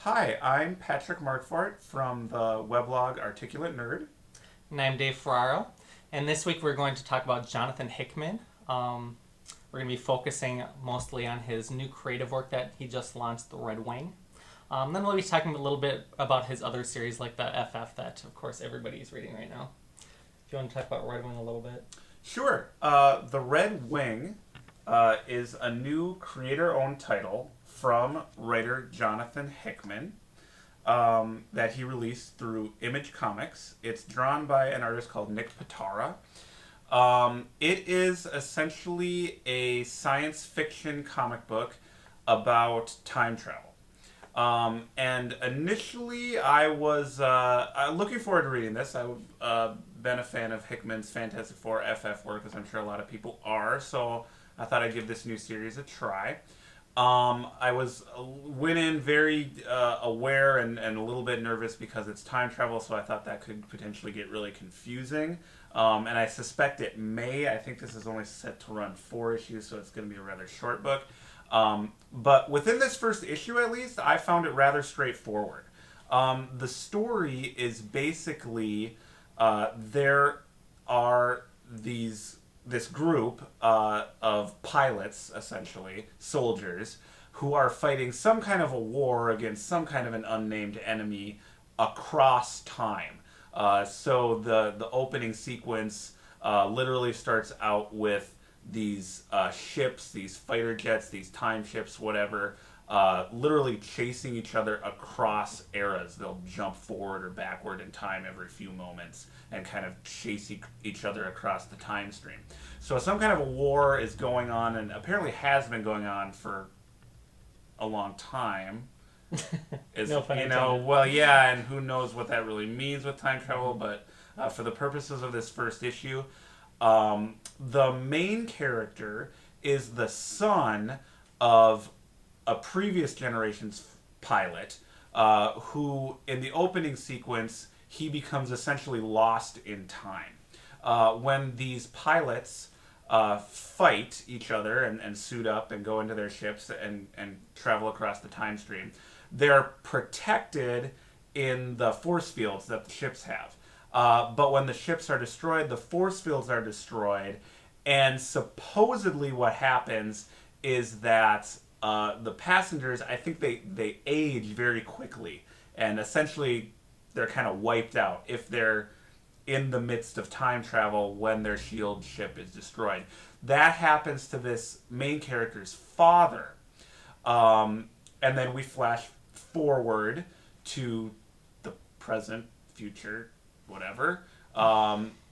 Hi, I'm Patrick Markfort from the weblog Articulate Nerd. And I'm Dave Ferraro. And this week we're going to talk about Jonathan Hickman. We're going to be focusing mostly on his new creative work that he just launched, The Red Wing. Then we'll be talking a little bit about his other series like the FF that, of course, everybody's reading right now. If you want to talk about Red Wing a little bit. Sure. The Red Wing is a new creator-owned title from writer Jonathan Hickman that he released through Image Comics. It's drawn by an artist called Nick Pitara. It is essentially a science fiction comic book about time travel. And initially, I was looking forward to reading this. I've been a fan of Hickman's Fantastic Four FF work, as I'm sure a lot of people are, so I thought I'd give this new series a try. I went in very aware and a little bit nervous because it's time travel, so I thought that could potentially get really confusing. And I suspect it may. I think this is only set to run 4 issues, so it's going to be a rather short book. But within this first issue, at least, I found it rather straightforward. The story is basically there are this group of pilots, essentially, soldiers, who are fighting some kind of a war against some kind of an unnamed enemy across time. So the opening sequence literally starts out with these ships, these fighter jets, these time ships, whatever, literally chasing each other across eras. They'll jump forward or backward in time every few moments and kind of chase each other across the time stream. So some kind of a war is going on, and apparently has been going on for a long time. No pun intended. Well, yeah, and who knows what that really means with time travel, but for the purposes of this first issue, the main character is the son of a previous generation's pilot, who, in the opening sequence, he becomes essentially lost in time. When these pilots fight each other and suit up and go into their ships and travel across the time stream, they're protected in the force fields that the ships have. But when the ships are destroyed, the force fields are destroyed, and supposedly what happens is that the passengers, I think they age very quickly, and essentially they're kind of wiped out if they're in the midst of time travel when their shield ship is destroyed. That happens to this main character's father. And then we flash forward to the present, future, whatever,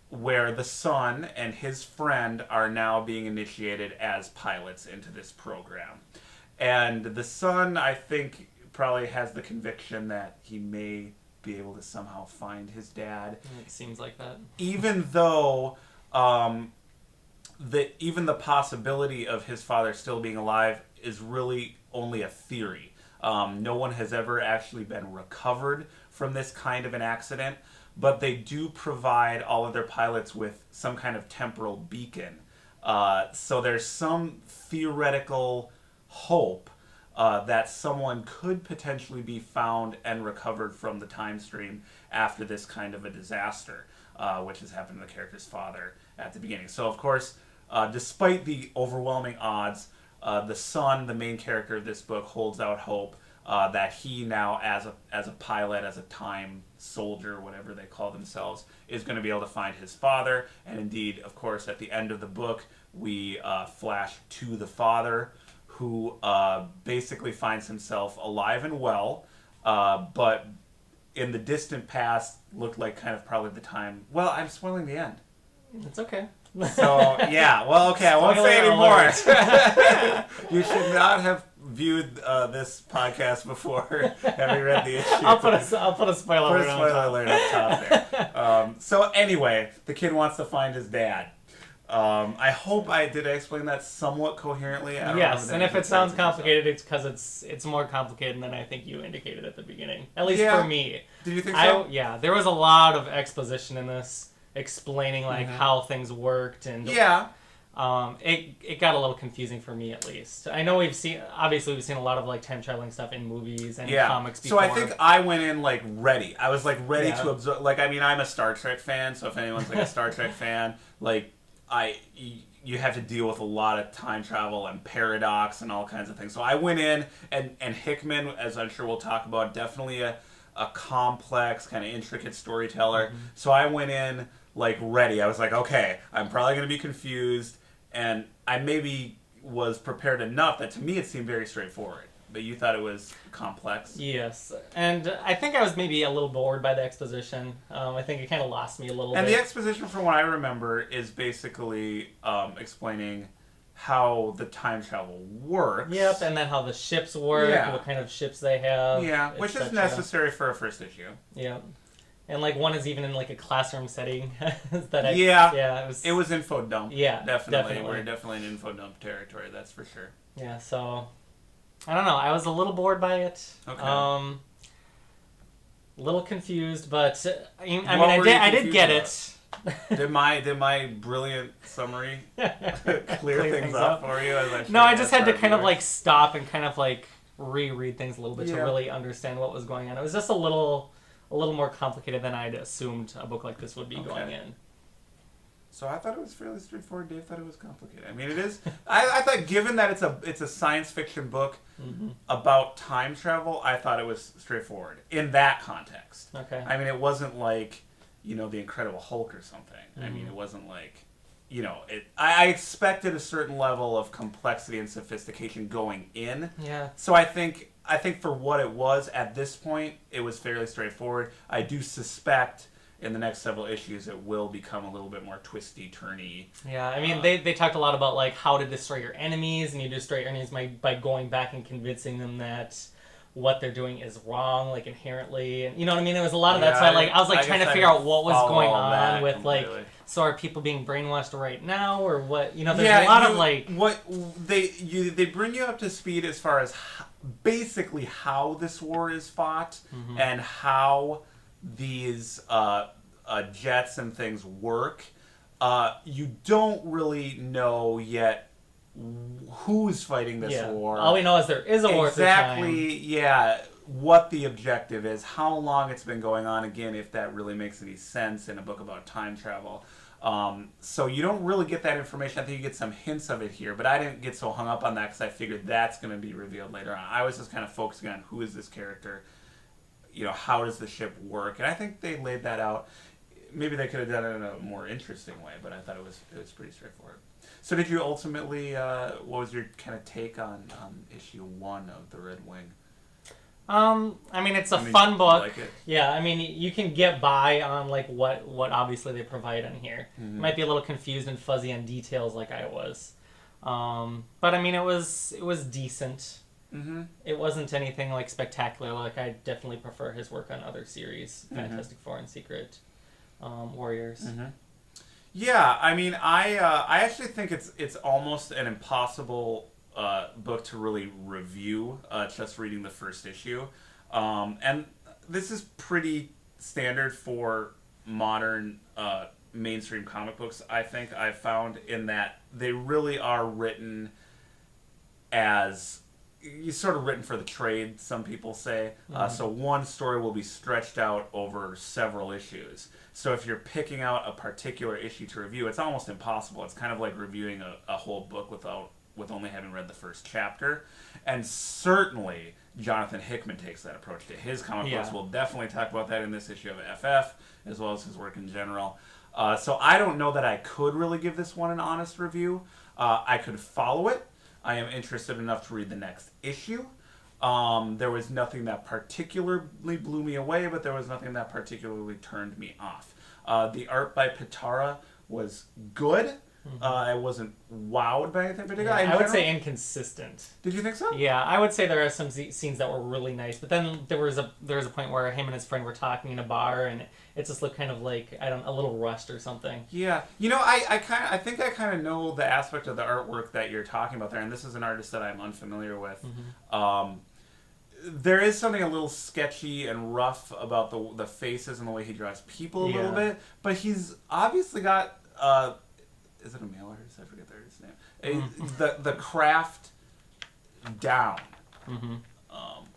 where the son and his friend are now being initiated as pilots into this program. And the son, I think, probably has the conviction that he may be able to somehow find his dad. It seems like that. Even though even the possibility of his father still being alive is really only a theory. No one has ever actually been recovered from this kind of an accident, but they do provide all of their pilots with some kind of temporal beacon. So there's some theoretical hope that someone could potentially be found and recovered from the time stream after this kind of a disaster, which has happened to the character's father at the beginning. So, of course, despite the overwhelming odds, the son, the main character of this book, holds out hope that he now, as a pilot, as a time soldier, whatever they call themselves, is going to be able to find his father. And indeed, of course, at the end of the book, we flash to the father, who basically finds himself alive and well, but in the distant past looked like kind of probably the time. Well, I'm spoiling the end. It's okay. So, yeah. Well, okay, I won't say anymore. You should not have viewed this podcast before having read the issue. I'll put a spoiler alert up top there. So anyway, the kid wants to find his dad. I hope I explain that somewhat coherently. Yes, and if it sounds complicated, it's because it's more complicated than I think you indicated at the beginning. At least for me. Did you think so? Yeah, there was a lot of exposition in this, explaining how things worked, and It got a little confusing for me, at least. I know we've seen a lot of like time traveling stuff in movies and comics before. So I think I went in like ready. I was like ready Yeah. to absorb. Like, I mean, I'm a Star Trek fan, so if anyone's like a Star Trek fan, like you have to deal with a lot of time travel and paradox and all kinds of things. So I went in, and Hickman, as I'm sure we'll talk about, definitely a complex, kind of intricate storyteller. Mm-hmm. So I went in like ready. I was like, okay, I'm probably going to be confused, and I maybe was prepared enough that to me it seemed very straightforward. But you thought it was complex. Yes, and I think I was maybe a little bored by the exposition. I think it kind of lost me a little And bit. the exposition, from what I remember, is basically explaining how the time travel works. Yep, and then how the ships work, Yeah. what kind of ships they have. Yeah, which is etc. necessary for a first issue. Yep. And like one is even in like a classroom setting. It was info dump. Yeah, definitely. We're definitely in info dump territory. That's for sure. Yeah, so I don't know. I was a little bored by it. Okay. A little confused, but I did get it. Did my brilliant summary clear things up for you? No, I just had to kind of like stop and kind of like reread things a little bit to Yeah. really understand what was going on. It was just a little more complicated than I'd assumed a book like this would be going in. So I thought it was fairly straightforward. Dave thought it was complicated. I mean, it is. I thought, given that it's a science fiction book about time travel, I thought it was straightforward in that context. Okay. I mean, it wasn't like, the Incredible Hulk or something. I mean, it wasn't like, I expected a certain level of complexity and sophistication going in. Yeah. So I think for what it was at this point, it was fairly straightforward. I do suspect in the next several issues it will become a little bit more twisty, turny. Yeah, I mean, they talked a lot about like how to destroy your enemies, and you destroy your enemies by going back and convincing them that what they're doing is wrong, like inherently, and you know what I mean. There was a lot of that. So I was like trying to figure out what was going on with completely. Like. So are people being brainwashed right now, or what? There's a lot of like what they bring you up to speed as far as basically how this war is fought and how these jets and things work. You don't really know yet who's fighting this war. All we know is there is a war. Exactly. Yeah. What the objective is, how long it's been going on. Again, if that really makes any sense in a book about time travel. So you don't really get that information. I think you get some hints of it here, but I didn't get so hung up on that because I figured that's going to be revealed later on. I was just kind of focusing on who is this character, how does the ship work, and I think they laid that out. Maybe they could have done it in a more interesting way, but I thought it was pretty straightforward. So did you ultimately, what was your kind of take on issue 1 of The Red Wing? I mean, it's a fun book. Like it? Yeah, I mean, you can get by on like what obviously they provide in here. Mm-hmm. You might be a little confused and fuzzy on details like I was. But I mean, it was decent. Mm-hmm. It wasn't anything like spectacular. Like I definitely prefer his work on other series, Fantastic Four and Secret Warriors. Mm-hmm. Yeah, I mean, I actually think it's almost an impossible book to really review just reading the first issue, and this is pretty standard for modern mainstream comic books. I think I've found in that they really are written as sort of written for the trade, some people say. So one story will be stretched out over several issues. So if you're picking out a particular issue to review, it's almost impossible. It's kind of like reviewing a whole book with only having read the first chapter. And certainly Jonathan Hickman takes that approach to his comic books. We'll definitely talk about that in this issue of FF, as well as his work in general. So I don't know that I could really give this one an honest review. I could follow it. I am interested enough to read the next issue. There was nothing that particularly blew me away, but there was nothing that particularly turned me off. The art by Pitara was good. I wasn't wowed by anything particular. I would say inconsistent. Did you think so? Yeah, I would say there are some scenes that were really nice, but then there was a point where him and his friend were talking in a bar, and it just looked kind of like a little rushed or something. Yeah, I think I kind of know the aspect of the artwork that you're talking about there, and this is an artist that I'm unfamiliar with. There is something a little sketchy and rough about the faces and the way he draws people a little bit, but he's obviously got is it a male artist? I forget the artist's name. The craft down. Mm-hmm.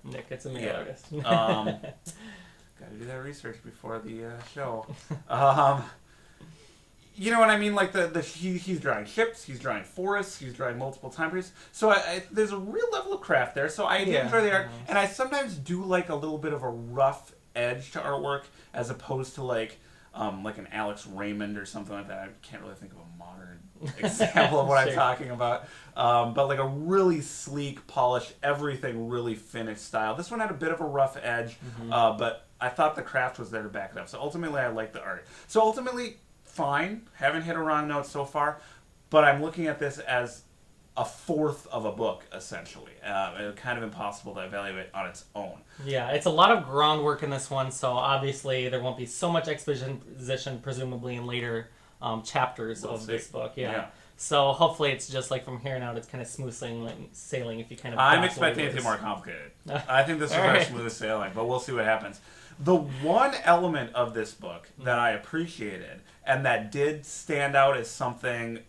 Nick, it's a male artist. Got to do that research before the show. You know what I mean? Like he's drawing ships, he's drawing forests, he's drawing multiple time periods. So there's a real level of craft there. So I did enjoy the art, and I sometimes do like a little bit of a rough edge to artwork as opposed to like an Alex Raymond or something like that. I can't really think of a modern example of what I'm talking about. But like a really sleek, polished, everything really finished style. This one had a bit of a rough edge, but I thought the craft was there to back it up. So ultimately, I like the art. So ultimately, fine. Haven't hit a wrong note so far, but I'm looking at this as a fourth of a book, essentially. It's kind of impossible to evaluate on its own. Yeah, it's a lot of groundwork in this one, so obviously there won't be so much exposition, presumably, in later chapters of this book. Yeah. So hopefully it's just like from here on out, it's kind of smooth sailing if you kind of... I'm expecting it to be more complicated. I think this is our smooth sailing, but we'll see what happens. The one element of this book that I appreciated and that did stand out as something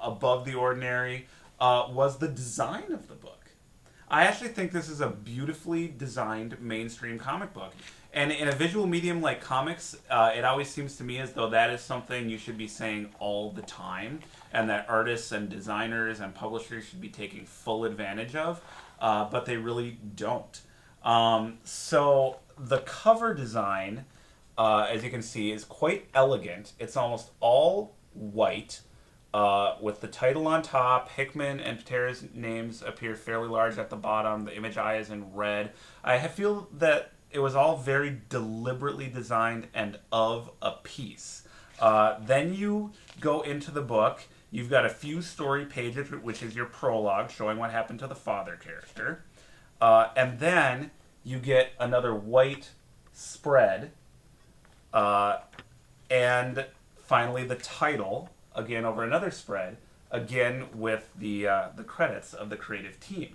above the ordinary was the design of the book. I actually think this is a beautifully designed mainstream comic book. And in a visual medium like comics, it always seems to me as though that is something you should be saying all the time, and that artists and designers and publishers should be taking full advantage of, but they really don't. So the cover design, as you can see, is quite elegant. It's almost all white, with the title on top. Hickman and Patera's names appear fairly large at the bottom. The image eye is in red. I feel that it was all very deliberately designed and of a piece. Then you go into the book. You've got a few story pages, which is your prologue, showing what happened to the father character. And then you get another white spread. And finally the title, again over another spread, again with the credits of the creative team.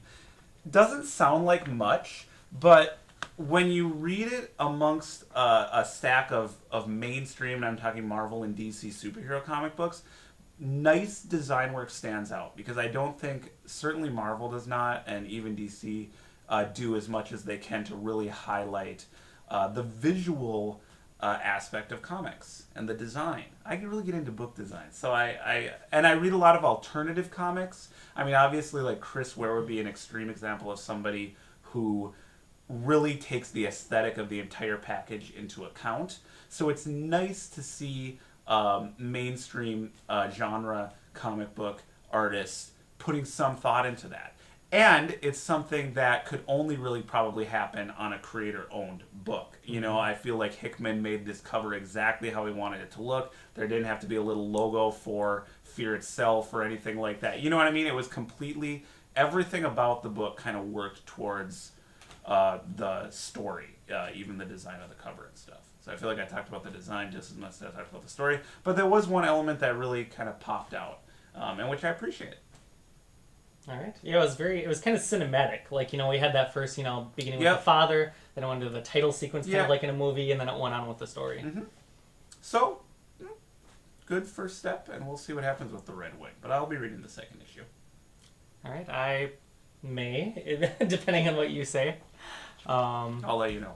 Doesn't sound like much, but when you read it amongst a stack of mainstream, and I'm talking Marvel and DC superhero comic books, nice design work stands out, because I don't think, certainly Marvel does not, and even DC do as much as they can to really highlight the visual aspect of comics and the design. I can really get into book design. So I read a lot of alternative comics. I mean, obviously, like Chris Ware would be an extreme example of somebody who really takes the aesthetic of the entire package into account. So it's nice to see mainstream genre comic book artists putting some thought into that. And it's something that could only really probably happen on a creator-owned book. You know, I feel like Hickman made this cover exactly how he wanted it to look. There didn't have to be a little logo for Fear itself or anything like that. You know what I mean? It was completely... Everything about the book kind of worked towards the story, even the design of the cover and stuff. So I feel like I talked about the design just as much as I talked about the story. But there was one element that really kind of popped out, and which I appreciate. All right. Yeah, it was kind of cinematic. Like, you know, we had that first, you know, beginning with the father, then it went into the title sequence, kind of like in a movie, and then it went on with the story. Mm-hmm. So, good first step, and we'll see what happens with the Red Wing. But I'll be reading the second issue. All right. I may, depending on what you say. I'll let you know.